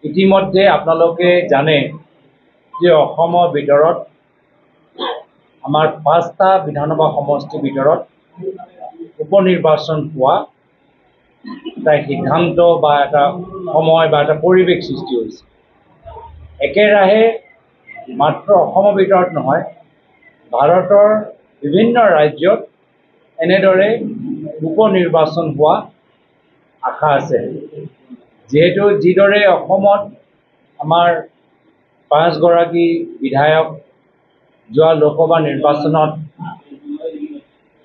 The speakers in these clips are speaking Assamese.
ইতিমধ্যে আপোনালোকে জানে যে অসমৰ ভিতৰত আমাৰ 5টা বিধানসভা সমষ্টিৰ ভিতৰত উপনিৰ্বাচন হোৱা এটা সিদ্ধান্ত বা এটা সময় বা এটা পৰিৱেশ সৃষ্টি হৈছে। একেৰাহে মাত্ৰ অসমৰ ভিতৰত নহয়, ভাৰতৰ বিভিন্ন ৰাজ্যত এনেদৰে উপনিৰ্বাচন হোৱা আশা আছে। যিহেতু যিদৰে অসমত আমাৰ 5গৰাকী বিধায়ক যোৱা লোকসভা নিৰ্বাচনত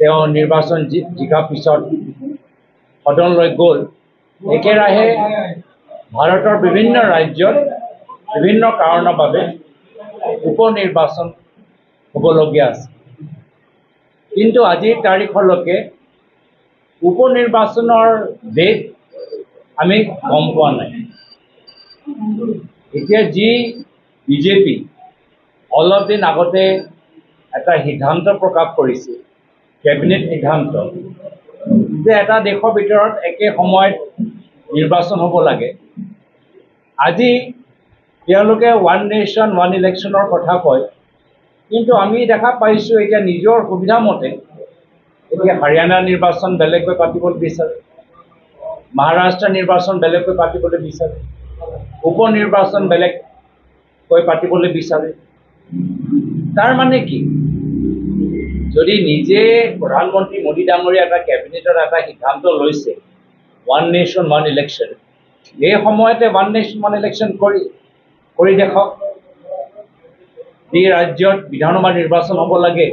তেওঁ নিৰ্বাচন জিকাৰ পিছত সদনলৈ গ'ল, একেৰাহে ভাৰতৰ বিভিন্ন ৰাজ্যত বিভিন্ন কাৰণৰ বাবে উপনিৰ্বাচন হ'বলগীয়া আছে। কিন্তু আজিৰ তাৰিখলৈকে উপনিৰ্বাচনৰ ডেট আমি গম পোৱা নাই। এতিয়া যি বিজেপি অলপ দিন আগতে এটা সিদ্ধান্ত প্ৰকাশ কৰিছে, কেবিনেট সিদ্ধান্ত, যে এটা দেশৰ ভিতৰত একে সময়ত নিৰ্বাচন হ'ব লাগে। আজি তেওঁলোকে ওৱান নেশ্যন ওৱান ইলেকশ্যনৰ কথা কয়, কিন্তু আমি দেখা পাইছোঁ এতিয়া নিজৰ সুবিধা মতে এতিয়া হাৰিয়ানা নিৰ্বাচন বেলেগকৈ পাতিবলৈ বিচাৰে, মহাৰাষ্ট্ৰ নিৰ্বাচন বেলেগকৈ পাতিবলৈ বিচাৰে, উপনিৰ্বাচন বেলেগকৈ পাতিবলৈ বিচাৰে। তাৰ মানে কি? যদি নিজে প্ৰধানমন্ত্ৰী মোদী ডাঙৰীয়া এটা কেবিনেটৰ এটা সিদ্ধান্ত লৈছে ওৱান নেশ্যন ওৱান ইলেকশ্যন, এই সময়তে ওৱান নেশ্যন ওৱান ইলেকশ্যন কৰি দেখাওক। যি ৰাজ্যত বিধানসভা নিৰ্বাচন হ'ব লাগে,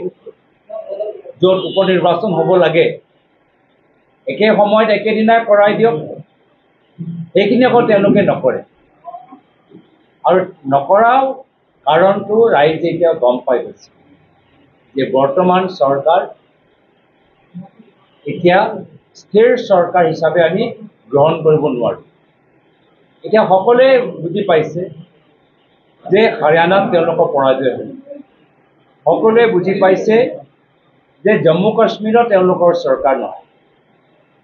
য'ত উপনিৰ্বাচন হ'ব লাগে, একে সময়ত একেদিনাই কৰাই দিয়ক। সেইখিনি আকৌ তেওঁলোকে নকৰে। আৰু নকৰাও কাৰণটো ৰাইজে এতিয়া গম পাই গৈছে যে বৰ্তমান চৰকাৰ এতিয়া স্থিৰ চৰকাৰ হিচাপে আমি গ্ৰহণ কৰিব নোৱাৰোঁ। এতিয়া সকলোৱে বুজি পাইছে যে হাৰিয়ানাত তেওঁলোকৰ পৰাজয় হ'ল। সকলোৱে বুজি পাইছে যে জম্মু কাশ্মীৰত তেওঁলোকৰ চৰকাৰ নহয়।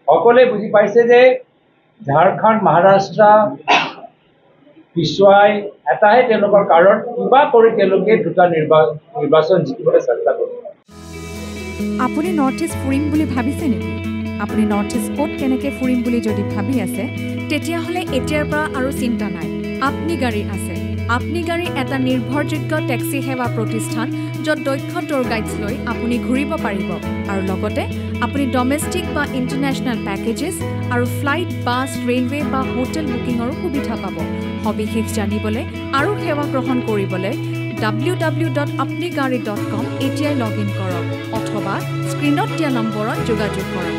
সকলোৱে বুজি পাইছে যে ঝাৰখণ্ড মহাৰাষ্ট্ৰ পিছুৱাই এটাহে তেওঁলোকৰ কাৰণ, কিবা কৰি তেওঁলোকে দুটা নিৰ্বাচন জিকিবলৈ চেষ্টা কৰিব। আপুনি নৰ্থ ইষ্ট ফুৰিম বুলি ভাবিছে নেকি? আপুনি নৰ্থ ইষ্ট ক'ত কেনেকৈ ফুৰিম বুলি যদি ভাবি আছে, তেতিয়াহ'লে এতিয়াৰ পৰা আৰু চিন্তা নাই। আপনি গাড়ী আছে। আপনি গাড়ী এটা নিৰ্ভৰযোগ্য টেক্সি সেৱা প্ৰতিষ্ঠান, য'ত দক্ষ টুৰ গাইডছ লৈ আপুনি ঘূৰিব পাৰিব আৰু লগতে আপুনি ডমেষ্টিক বা ইণ্টাৰনেশ্যনেল পেকেজেছ আৰু ফ্লাইট, বাছ, ৰেলৱে বা হোটেল বুকিঙৰো সুবিধা পাব। সবিশেষ জানিবলৈ আৰু সেৱা গ্ৰহণ কৰিবলৈ www.apnigari.com এতিয়াই লগ ইন কৰক অথবা স্ক্ৰীণত দিয়া নম্বৰত যোগাযোগ কৰক।